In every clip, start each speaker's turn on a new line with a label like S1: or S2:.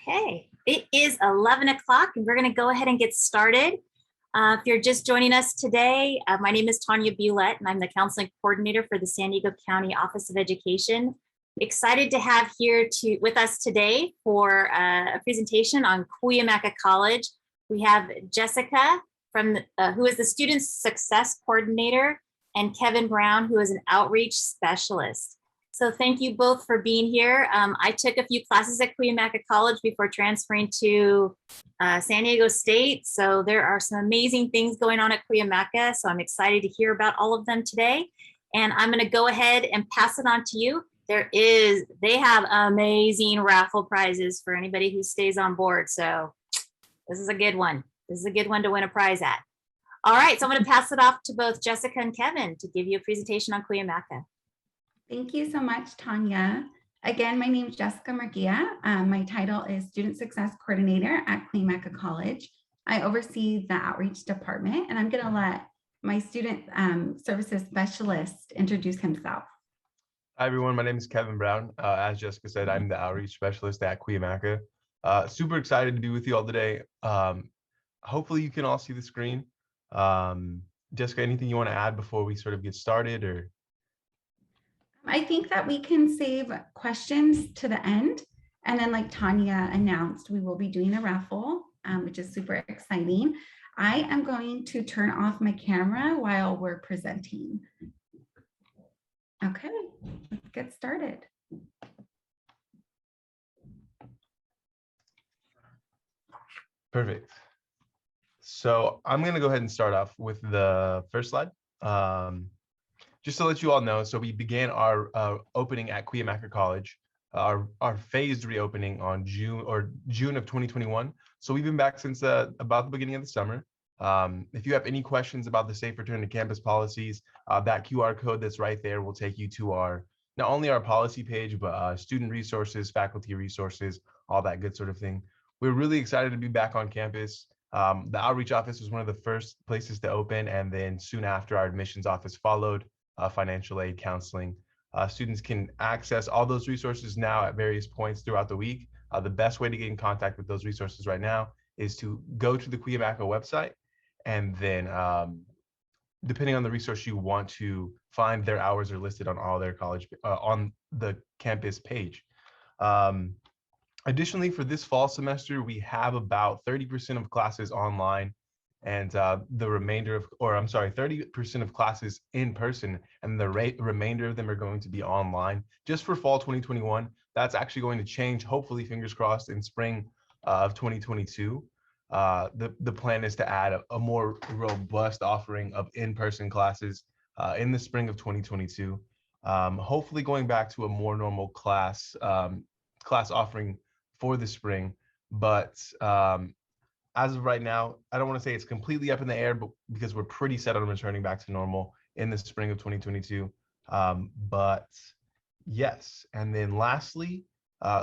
S1: Okay, it is 11 o'clock and we're going to go ahead and get started. If you're just joining us today, my name is Tanya Bulett and I'm the counseling coordinator for the San Diego County Office of Education. Excited to have here with us today for a presentation on Cuyamaca College. We have Jessica who is the Student Success Coordinator, and Kevin Brown, who is an Outreach Specialist. So thank you both for being here. I took a few classes at Cuyamaca College before transferring to San Diego State. So there are some amazing things going on at Cuyamaca. So I'm excited to hear about all of them today. And I'm going to go ahead and pass it on to you. They have amazing raffle prizes for anybody who stays on board. So this is a good one. This is a good one to win a prize at. All right, so I'm going to pass it off to both Jessica and Kevin to give you a presentation on Cuyamaca.
S2: Thank you so much, Tanya. Again, my name is Jessica Murguia. My title is Student Success Coordinator at Cuyamaca College. I oversee the Outreach Department, and I'm going to let my Student Services Specialist introduce himself.
S3: Hi, everyone. My name is Kevin Brown. As Jessica said, I'm the Outreach Specialist at Cuyamaca. Super excited to be with you all today. Hopefully, you can all see the screen. Jessica, anything you want to add before we sort of get started? Or
S2: I think that we can save questions to the end. And then like Tanya announced, we will be doing a raffle, which is super exciting. I am going to turn off my camera while we're presenting. Okay, let's get started.
S3: Perfect. So I'm going to go ahead and start off with the first slide. Just to let you all know, so we began our opening at Cuyamaca College, our phased reopening on June of 2021. So we've been back since about the beginning of the summer. If you have any questions about the safe return to campus policies, that QR code that's right there will take you to not only our policy page, but student resources, faculty resources, all that good sort of thing. We're really excited to be back on campus. The outreach office was one of the first places to open, and then soon after, our admissions office followed. Financial aid, counseling. Students can access all those resources now at various points throughout the week. The best way to get in contact with those resources right now is to go to the Cuyamaca website, and then depending on the resource you want to find, their hours are listed on all their college on the campus page. Additionally, for this fall semester, we have about 30% of classes online, and the remainder of, 30% of classes in person, and the remainder of them are going to be online. Just for fall 2021, that's actually going to change, hopefully, fingers crossed, in spring of 2022. The plan is to add a more robust offering of in-person classes in the spring of 2022. Hopefully going back to a more normal class offering for the spring, but as of right now, I don't want to say it's completely up in the air, but because we're pretty set on returning back to normal in the spring of 2022. But yes, and then lastly,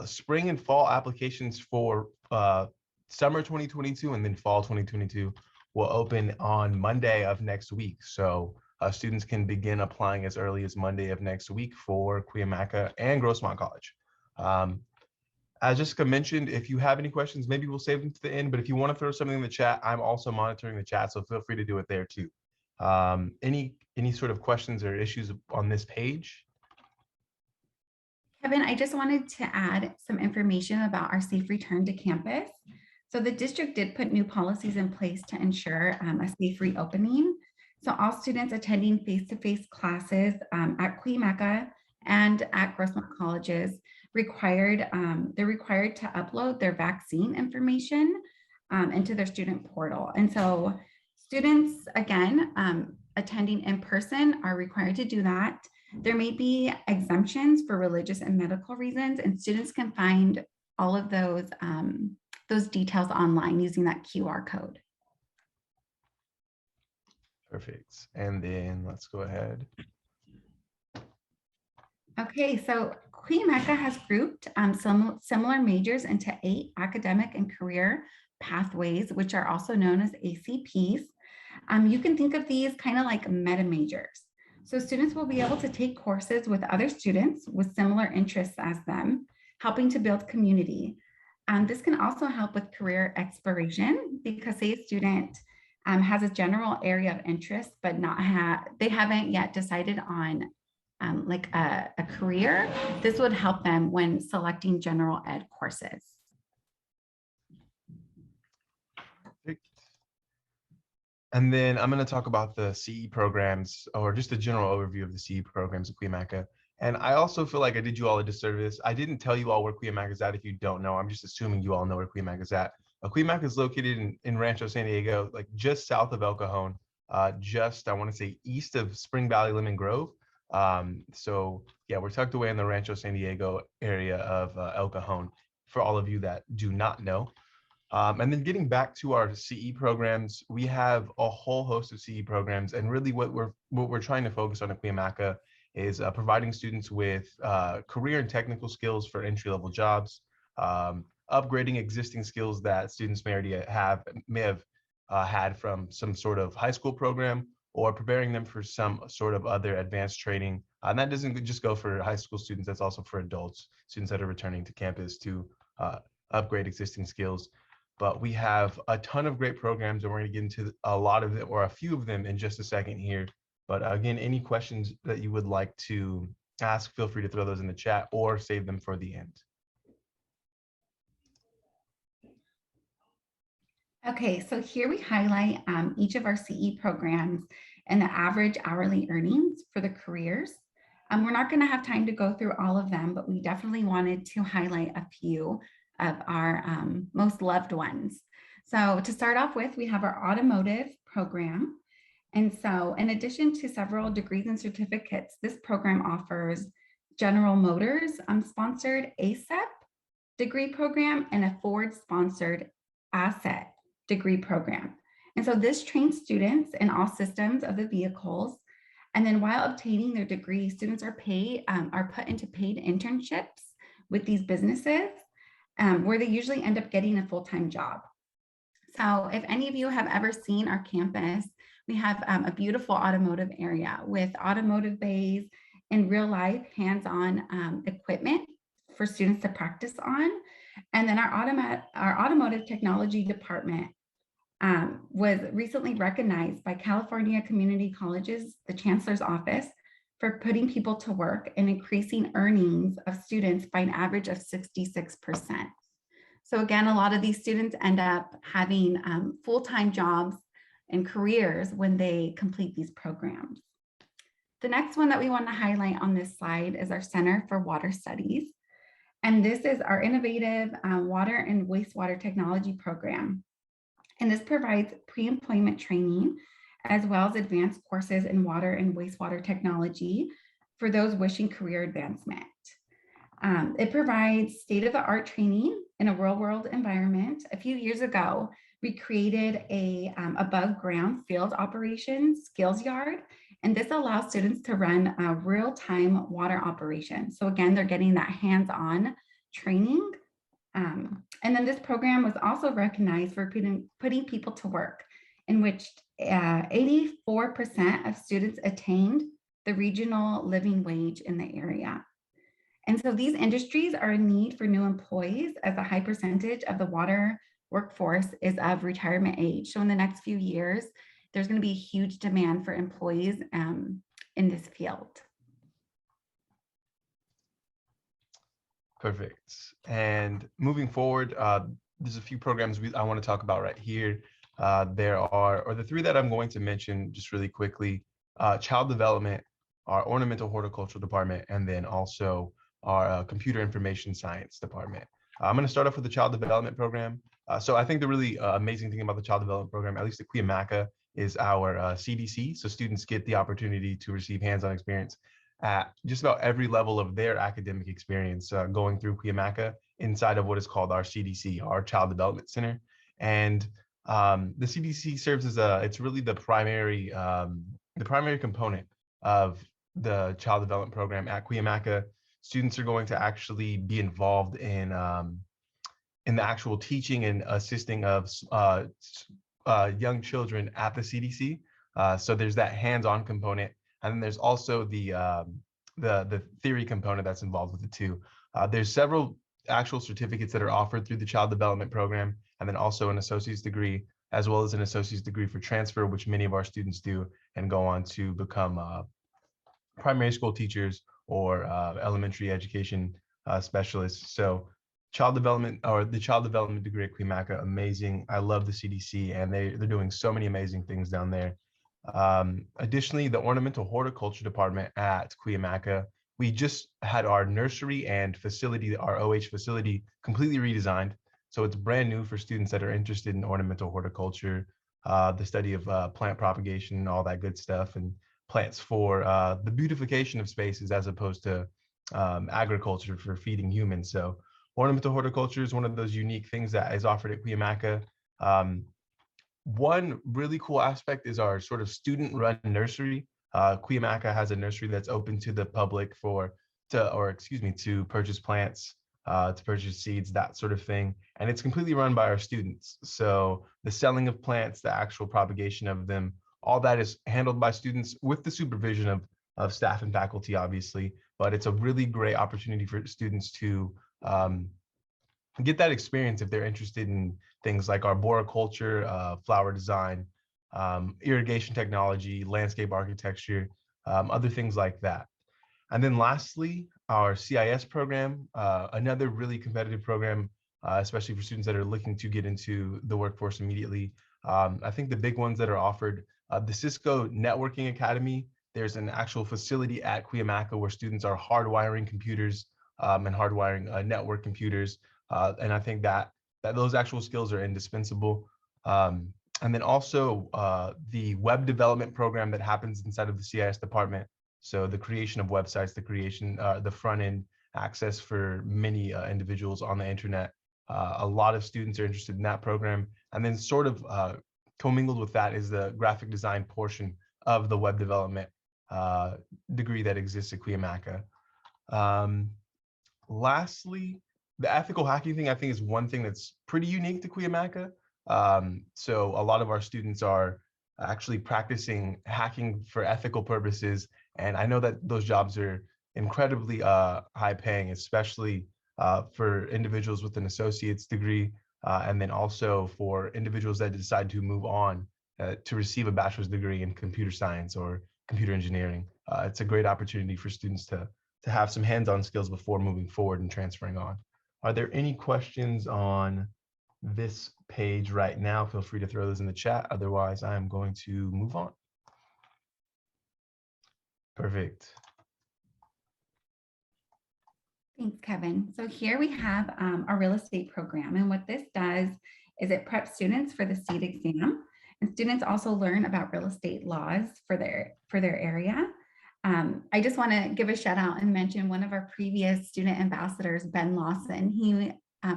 S3: spring and fall applications for summer 2022 and then fall 2022 will open on Monday of next week. So students can begin applying as early as Monday of next week for Cuyamaca and Grossmont College. As Jessica mentioned, if you have any questions, maybe we'll save them to the end, but if you want to throw something in the chat, I'm also monitoring the chat, so feel free to do it there too. Any sort of questions or issues on this page?
S2: Kevin, I just wanted to add some information about our safe return to campus. So the district did put new policies in place to ensure a safe reopening. So all students attending face-to-face classes at Cuyamaca and at Grossmont colleges they're required to upload their vaccine information into their student portal. And so students, again, attending in person are required to do that. There may be exemptions for religious and medical reasons, and students can find all of those details online using that QR code.
S3: Perfect. And then let's go ahead.
S2: Okay, so Cuyamaca has grouped some similar majors into 8 academic and career pathways, which are also known as ACPs. You can think of these kind of like meta majors. So students will be able to take courses with other students with similar interests as them, helping to build community. This can also help with career exploration because say a student has a general area of interest, but they haven't yet decided on like a career. This would help them when selecting general ed courses.
S3: And then I'm going to talk about the CE programs, or just a general overview of the CE programs at Cuyamaca. And I also feel like I did you all a disservice. I didn't tell you all where Cuyamaca is at if you don't know. I'm just assuming you all know where Cuyamaca is at. Cuyamaca is located in Rancho San Diego, like just south of El Cajon, just, I want to say, east of Spring Valley Lemon Grove. So yeah, we're tucked away in the Rancho San Diego area of El Cajon, for all of you that do not know. And then getting back to our CE programs, we have a whole host of CE programs, and really what we're trying to focus on at Cuyamaca is providing students with career and technical skills for entry-level jobs, upgrading existing skills that students may have had from some sort of high school program, or preparing them for some sort of other advanced training. And that doesn't just go for high school students, that's also for adults, students that are returning to campus to upgrade existing skills. But we have a ton of great programs, and we're going to get into a lot of them, or a few of them, in just a second here. But again, any questions that you would like to ask, feel free to throw those in the chat or save them for the end.
S2: Okay, so here we highlight each of our CE programs and the average hourly earnings for the careers. We're not going to have time to go through all of them, but we definitely wanted to highlight a few of our most loved ones. So to start off with, we have our automotive program. And so in addition to several degrees and certificates, this program offers General Motors sponsored ASEP degree program and a Ford sponsored asset degree program. And so this trains students in all systems of the vehicles. And then while obtaining their degree, students are put into paid internships with these businesses, where they usually end up getting a full-time job. So if any of you have ever seen our campus, we have a beautiful automotive area with automotive bays and real life hands-on equipment for students to practice on. And then our automotive technology department was recently recognized by California Community Colleges, the Chancellor's Office, for putting people to work and increasing earnings of students by an average of 66%. So again, a lot of these students end up having full-time jobs and careers when they complete these programs. The next one that we want to highlight on this slide is our Center for Water Studies. And this is our innovative water and wastewater technology program. And this provides pre-employment training as well as advanced courses in water and wastewater technology for those wishing career advancement. It provides state-of-the-art training in a real-world environment. A few years ago, we created a above-ground field operations skills yard, and this allows students to run a real-time water operation. So again, they're getting that hands-on training. And then this program was also recognized for putting people to work, in which 84% of students attained the regional living wage in the area. And so these industries are in need for new employees, as a high percentage of the water workforce is of retirement age. So in the next few years, there's going to be a huge demand for employees in this field.
S3: Perfect. And moving forward, there's a few programs I want to talk about right here. The three that I'm going to mention just really quickly: child development, our Ornamental Horticulture Department, and then also our Computer Information Science Department. I'm going to start off with the child development program. So I think the really amazing thing about the child development program, at least at Cuyamaca, is our CDC. So students get the opportunity to receive hands-on experience at just about every level of their academic experience, going through Cuyamaca inside of what is called our CDC, our Child Development Center. And the CDC serves as it's really the primary component of the child development program at Cuyamaca. Students are going to actually be involved in the actual teaching and assisting of young children at the CDC. So there's that hands-on component, and then there's also the theory component that's involved with it too. There's several actual certificates that are offered through the Child Development Program, and then also an associate's degree, as well as an associate's degree for transfer, which many of our students do and go on to become primary school teachers or elementary education specialists. So child development, or the child development degree at Cuyamaca, amazing. I love the CDC, and they're doing so many amazing things down there. Additionally, the Ornamental Horticulture Department at Cuyamaca, we just had our nursery and facility, our OH facility, completely redesigned. So it's brand new for students that are interested in ornamental horticulture, the study of plant propagation and all that good stuff, and plants for the beautification of spaces as opposed to agriculture for feeding humans. So ornamental horticulture is one of those unique things that is offered at Cuyamaca. One really cool aspect is our sort of student-run nursery. Cuyamaca has a nursery that's open to the public to purchase plants, to purchase seeds, that sort of thing. And it's completely run by our students. So the selling of plants, the actual propagation of them, all that is handled by students with the supervision of staff and faculty, obviously. But it's a really great opportunity for students to get that experience if they're interested in things like arboriculture, flower design, irrigation technology, landscape architecture, other things like that. And then lastly, our CIS program, another really competitive program, especially for students that are looking to get into the workforce immediately. I think the big ones that are offered, the Cisco Networking Academy, there's an actual facility at Cuyamaca where students are hardwiring computers and hardwiring network computers. And I think that those actual skills are indispensable. And then also the web development program that happens inside of the CIS department. So the creation of websites, the creation, the front end access for many individuals on the internet. A lot of students are interested in that program. And then sort of commingled with that is the graphic design portion of the web development degree that exists at Cuyamaca. Lastly, the ethical hacking thing, I think, is one thing that's pretty unique to Cuyamaca. So a lot of our students are actually practicing hacking for ethical purposes. And I know that those jobs are incredibly high paying, especially for individuals with an associate's degree, and then also for individuals that decide to move on to receive a bachelor's degree in computer science or computer engineering. It's a great opportunity for students to have some hands-on skills before moving forward and transferring on. Are there any questions on this page right now? Feel free to throw those in the chat. Otherwise, I am going to move on. Perfect.
S2: Thanks, Kevin. So here we have our real estate program. And what this does is it preps students for the SEED exam. And students also learn about real estate laws for their area. I just want to give a shout out and mention one of our previous student ambassadors, Ben Lawson. He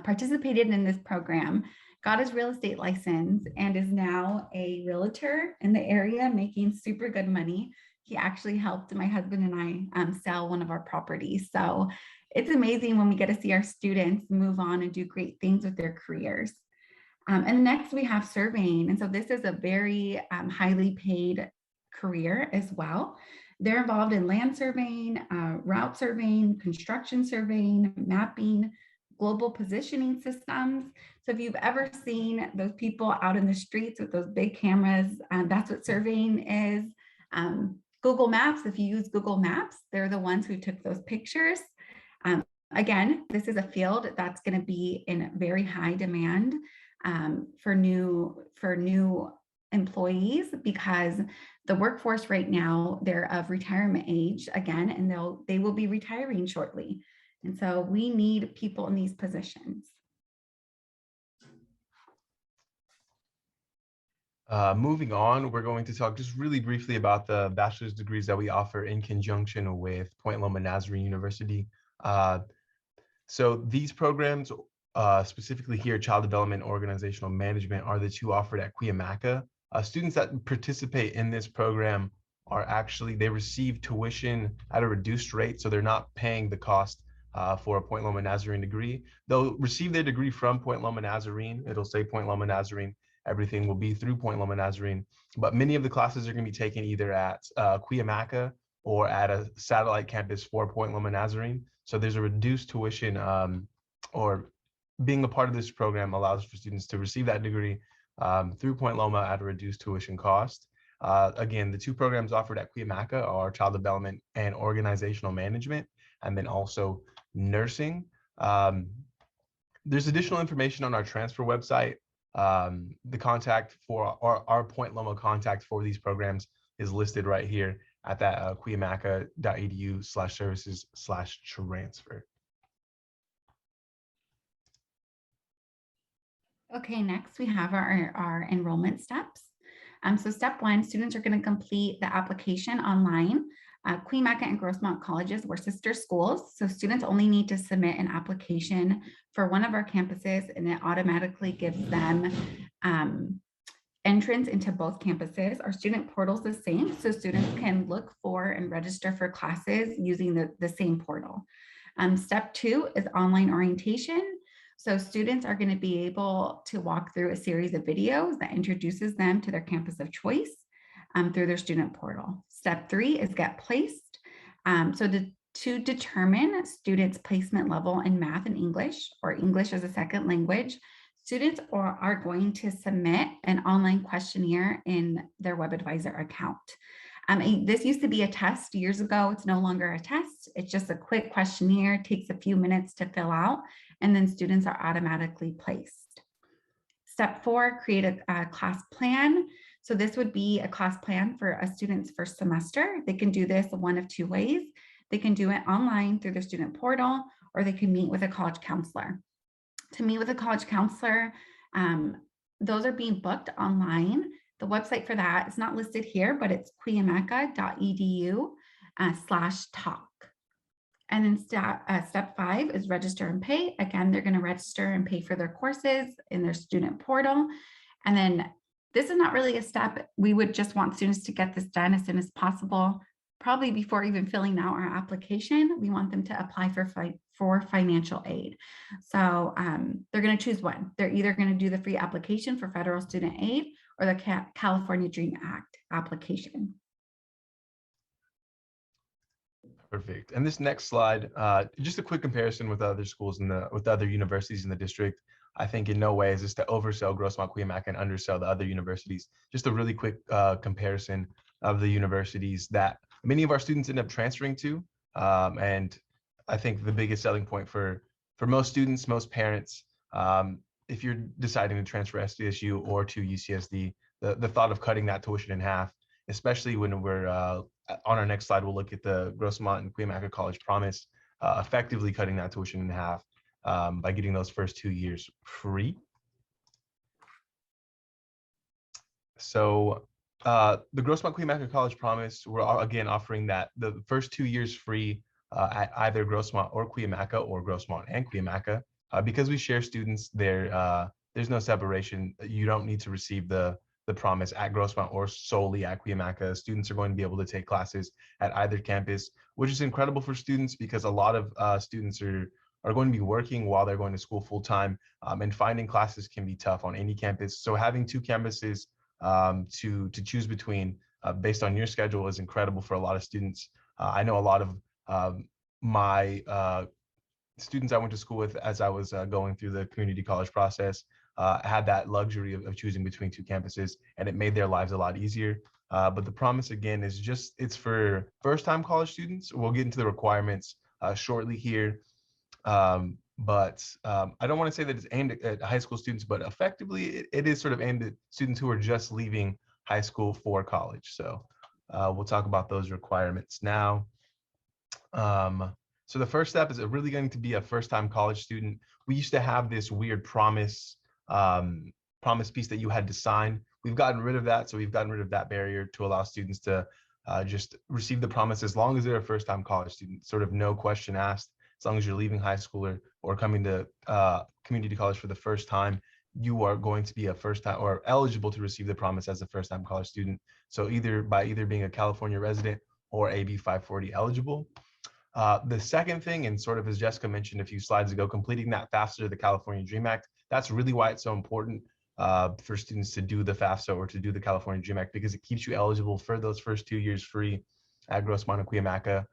S2: participated in this program, got his real estate license, and is now a realtor in the area making super good money. He actually helped my husband and I sell one of our properties. So it's amazing when we get to see our students move on and do great things with their careers. And next we have surveying. And so this is a very highly paid career as well. They're involved in land surveying, route surveying, construction surveying, mapping, global positioning systems. So if you've ever seen those people out in the streets with those big cameras, that's what surveying is. Google Maps, if you use Google Maps, they're the ones who took those pictures. Again, this is a field that's going to be in very high demand for new employees, because the workforce right now, they're of retirement age again, and they will be retiring shortly. And so we need people in these positions.
S3: Moving on, we're going to talk just really briefly about the bachelor's degrees that we offer in conjunction with Point Loma Nazarene University. So these programs, specifically here, Child Development, Organizational Management, are the two offered at Cuyamaca. Students that participate in this program are actually, they receive tuition at a reduced rate, so they're not paying the cost for a Point Loma Nazarene degree. They'll receive their degree from Point Loma Nazarene. It'll say Point Loma Nazarene. Everything will be through Point Loma Nazarene, but many of the classes are going to be taken either at Cuyamaca or at a satellite campus for Point Loma Nazarene. So there's a reduced tuition or being a part of this program allows for students to receive that degree through Point Loma at a reduced tuition cost. Again, the two programs offered at Cuyamaca are child development and organizational management, and then also nursing. There's additional information on our transfer website. The contact for our Point Loma contact for these programs is listed right here at that cuyamaca.edu/services/transfer.
S2: Okay, next we have our enrollment steps. So step one, students are going to complete the application online. Cuyamaca and Grossmont colleges were sister schools, so students only need to submit an application for one of our campuses, and it automatically gives them entrance into both campuses. Our student portal is the same, so students can look for and register for classes using the same portal. Step two is online orientation. So students are going to be able to walk through a series of videos that introduces them to their campus of choice through their student portal. Step three is get placed. To determine students' placement level in math and English, or English as a second language, students are going to submit an online questionnaire in their WebAdvisor account. This used to be a test years ago. It's no longer a test. It's just a quick questionnaire. It takes a few minutes to fill out, and then students are automatically placed. Step four, create a class plan. So this would be a class plan for a student's first semester. They can do this one of two ways. They can do it online through their student portal, or they can meet with a college counselor. To meet with a college counselor, those are being booked online. The website for that is not listed here, but it's cuyamaca.edu/talk. And then step five is register and pay. Again, they're going to register and pay for their courses in their student portal. And then this is not really a step. We would just want students to get this done as soon as possible, probably before even filling out our application. We want them to apply for financial aid. So they're going to choose one. They're either going to do the free application for federal student aid or the California Dream Act application.
S3: Perfect. And this next slide, just a quick comparison with other schools with other universities in the district. I think in no way is this to oversell Grossmont, Cuyamaca, and undersell the other universities. Just a really quick comparison of the universities that many of our students end up transferring to. And I think the biggest selling point for most students, most parents, if you're deciding to transfer SDSU or to UCSD, the thought of cutting that tuition in half, especially when we're on our next slide, we'll look at the Grossmont and Cuyamaca College promise, effectively cutting that tuition in half by getting those first 2 years free. So the Grossmont Cuyamaca College promise, we're again offering that the first 2 years free at either Grossmont or Cuyamaca, or Grossmont and Cuyamaca. Because we share students there, there's no separation. You don't need to receive the promise at Grossmont or solely at Cuyamaca. Students are going to be able to take classes at either campus, which is incredible for students because a lot of students are going to be working while they're going to school full time, and finding classes can be tough on any campus. So having two campuses to choose between based on your schedule is incredible for a lot of students. I know a lot of my students I went to school with as I was going through the community college process had that luxury of choosing between two campuses, and it made their lives a lot easier. But the promise again is it's for first-time college students. We'll get into the requirements shortly here. But I don't want to say that it's aimed at high school students, but effectively it is sort of aimed at students who are just leaving high school for college. So we'll talk about those requirements now. So the first step is really going to be a first-time college student. We used to have this weird promise piece that you had to sign. We've gotten rid of that. So we've gotten rid of that barrier to allow students to just receive the promise as long as they're a first-time college student, sort of no question asked. As long as you're leaving high school or coming to community college for the first time, you are going to be a first-time or eligible to receive the promise as a first-time college student. So either being a California resident or AB 540 eligible. The second thing, and sort of as Jessica mentioned a few slides ago, completing that FAFSA, the California Dream Act. That's really why it's so important for students to do the FAFSA or to do the California Dream Act, because it keeps you eligible for those first 2 years free at Grossmont and Cuyamaca.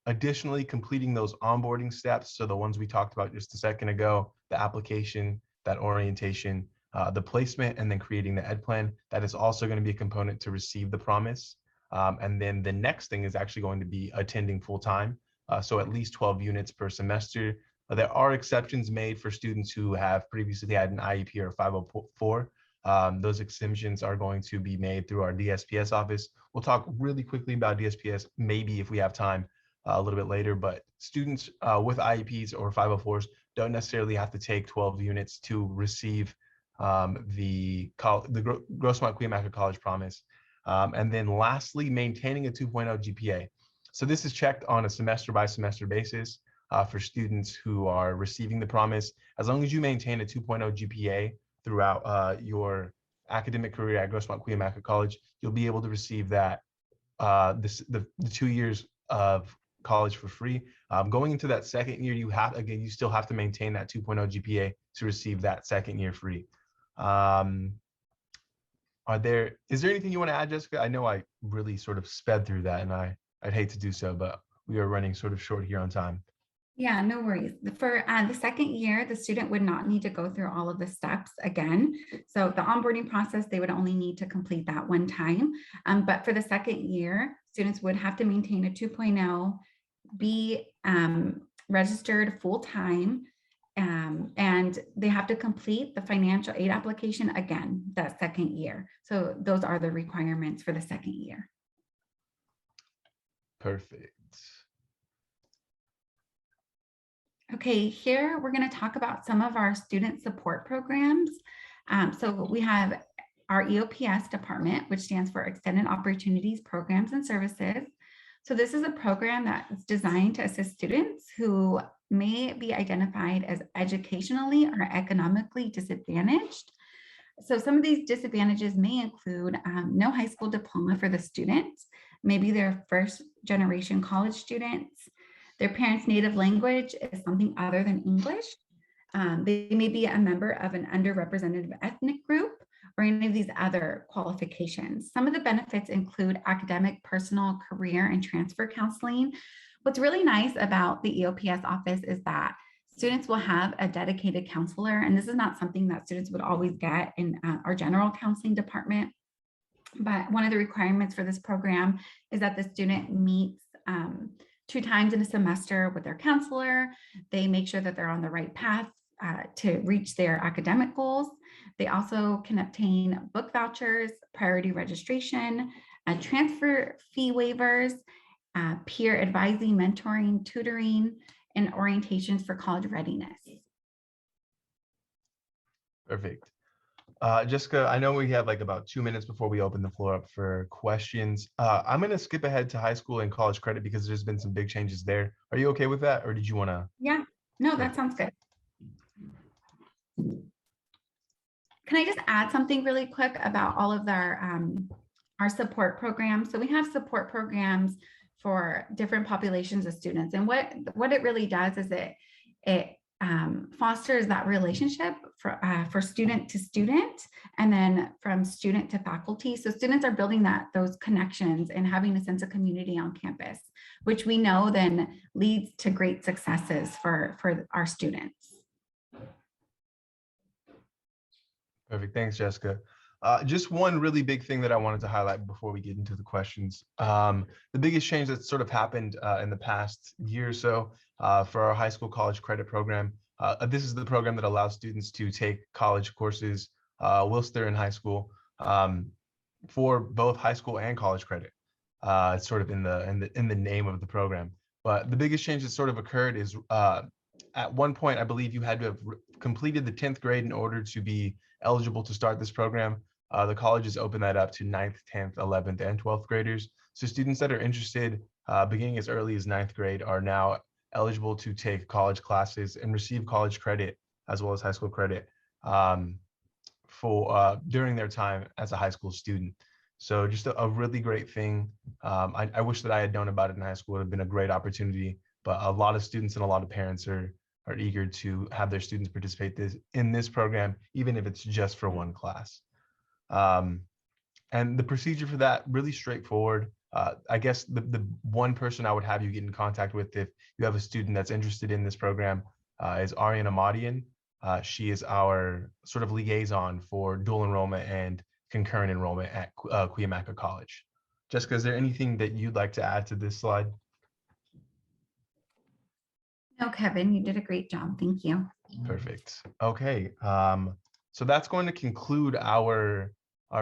S3: Additionally, completing those onboarding steps, so the ones we talked about just a second ago, the application, that orientation, the placement, and then creating the ed plan, that is also going to be a component to receive the promise. And then the next thing is actually going to be attending full-time, so at least 12 units per semester. There are exceptions made for students who have previously had an IEP or 504. Those exemptions are going to be made through our DSPS office. We'll talk really quickly about DSPS, maybe if we have time a little bit later, but students with IEPs or 504s don't necessarily have to take 12 units to receive the Grossmont Cuyamaca College Promise. And then lastly, maintaining a 2.0 GPA. So this is checked on a semester by semester basis for students who are receiving the promise. As long as you maintain a 2.0 GPA throughout your academic career at Grossmont Cuyamaca College, you'll be able to receive that the 2 years of college for free. Going into that second year, you still have to maintain that 2.0 GPA to receive that second year free. Is there anything you want to add, Jessica? I know I really sort of sped through that, and I'd hate to do so, but we are running sort of short here on time.
S2: Yeah, no worries. For the second year, the student would not need to go through all of the steps again. So the onboarding process, they would only need to complete that one time. But for the second year, students would have to maintain a 2.0, be registered full-time, and they have to complete the financial aid application again that second year. So those are the requirements for the second year.
S3: Perfect.
S2: Okay, here we're going to talk about some of our student support programs. So we have our Eops Department, which stands for Extended Opportunities Programs and Services. So this is a program that is designed to assist students who may be identified as educationally or economically disadvantaged. So some of these disadvantages may include no high school diploma for the students, maybe they're first generation college students, their parents' native language is something other than English. They may be a member of an underrepresented ethnic group or any of these other qualifications. Some of the benefits include academic, personal, career, and transfer counseling. What's really nice about the EOPS office is that students will have a dedicated counselor, and this is not something that students would always get in our general counseling department. But one of the requirements for this program is that the student meets 2 times in a semester with their counselor. They make sure that they're on the right path to reach their academic goals. They also can obtain book vouchers, priority registration, transfer fee waivers, peer advising, mentoring, tutoring, and orientations for college readiness.
S3: Perfect. Jessica, I know we have like about 2 minutes before we open the floor up for questions. I'm going to skip ahead to high school and college credit because there's been some big changes there. Are you okay with that? Or did you want to?
S2: Yeah, no, that sounds good. Can I just add something really quick about all of our support programs? So we have support programs for different populations of students. And what it really does is it fosters that relationship for student to student, and then from student to faculty. So students are building those connections and having a sense of community on campus, which we know then leads to great successes for our students.
S3: Perfect. Thanks, Jessica. Just one really big thing that I wanted to highlight before we get into the questions. The biggest change that's sort of happened in the past year or so for our high school college credit program. This is the program that allows students to take college courses whilst they're in high school for both high school and college credit. It's sort of in the name of the program. But the biggest change that sort of occurred is at one point, I believe you had to have completed the 10th grade in order to be eligible to start this program. The college has opened that up to 9th, 10th, 11th, and 12th graders. So students that are interested beginning as early as 9th grade are now eligible to take college classes and receive college credit as well as high school credit for during their time as a high school student. So just a really great thing. I wish that I had known about it in high school. It would have been a great opportunity, but a lot of students and a lot of parents are eager to have their students participate in this program, even if it's just for one class. And the procedure for that, really straightforward. I guess the one person I would have you get in contact with if you have a student that's interested in this program is Ariana Madian. She is our sort of liaison for dual enrollment and concurrent enrollment at Cuyamaca College. Jessica, is there anything that you'd like to add to this slide?
S2: No, Kevin, you did a great job. Thank you.
S3: Perfect. Okay. So that's going to conclude our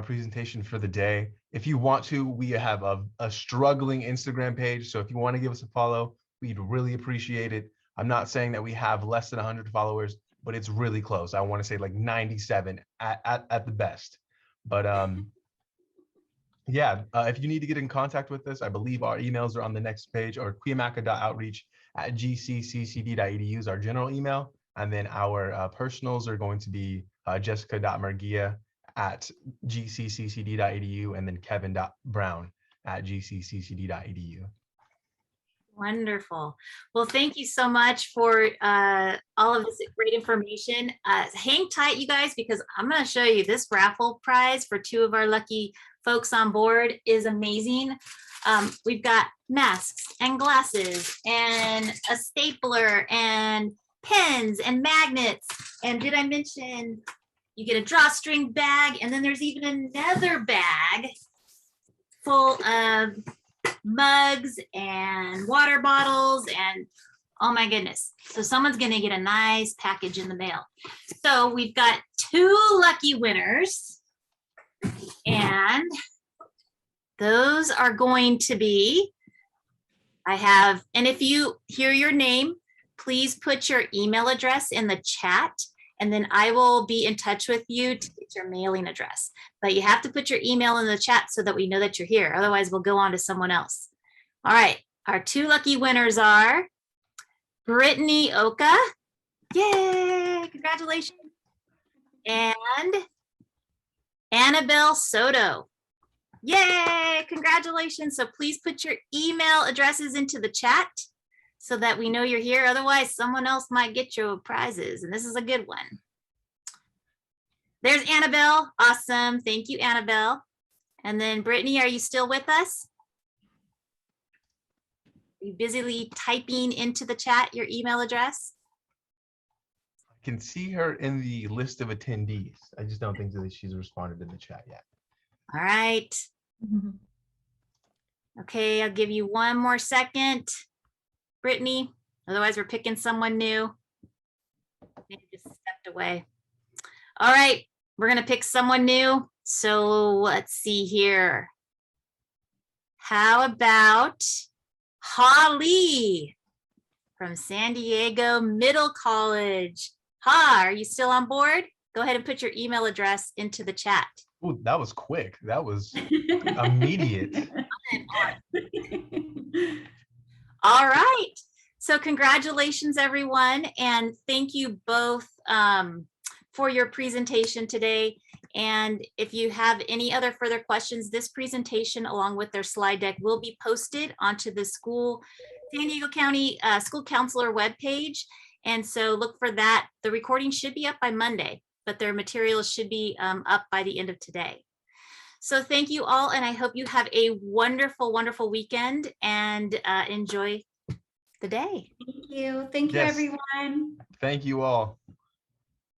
S3: presentation for the day. If you want to, we have a struggling Instagram page. So if you want to give us a follow, we'd really appreciate it. I'm not saying that we have less than 100 followers, but it's really close. I want to say like 97 at the best. But yeah, if you need to get in contact with us, I believe our emails are on the next page, or cuyamaca.outreach@gcccd.edu is our general email. And then our personals are going to be jessica.mergia@gcccd.edu and then kevin.brown@gcccd.edu.
S1: Wonderful. Well, thank you so much for all of this great information. Hang tight, you guys, because I'm going to show you this raffle prize for 2 of our lucky folks on board is amazing. We've got masks and glasses and a stapler and pens and magnets. And did I mention you get a drawstring bag? And then there's even another bag full of mugs and water bottles and oh my goodness. So someone's going to get a nice package in the mail. So we've got 2 lucky winners and those are going to be, and if you hear your name, please put your email address in the chat and then I will be in touch with you to get your mailing address. But you have to put your email in the chat so that we know that you're here. Otherwise, we'll go on to someone else. All right. Our 2 lucky winners are Brittany Oka. Yay. Congratulations. And Annabelle Soto. Yay. Congratulations. So please put your email addresses into the chat so that we know you're here. Otherwise, someone else might get your prizes. And this is a good one. There's Annabelle. Awesome. Thank you, Annabelle. And then Brittany, are you still with us? Are you busily typing into the chat your email address?
S3: I can see her in the list of attendees. I just don't think that she's responded in the chat yet.
S1: All right. Okay, I'll give you one more second, Brittany. Otherwise, we're picking someone new. Maybe just stepped away. All right, we're gonna pick someone new. So let's see here. How about Holly from San Diego Middle College? Ha, are you still on board? Go ahead and put your email address into the chat.
S3: Oh, that was quick. That was immediate.
S1: All right. So congratulations, everyone. And thank you both for your presentation today. And if you have any other further questions, this presentation along with their slide deck will be posted onto the San Diego County School Counselor webpage. And so look for that. The recording should be up by Monday, but their materials should be up by the end of today. So thank you all, and I hope you have a wonderful, wonderful weekend and enjoy the day.
S2: Thank you. Thank you,
S3: Yes.
S2: everyone.
S3: Thank you all.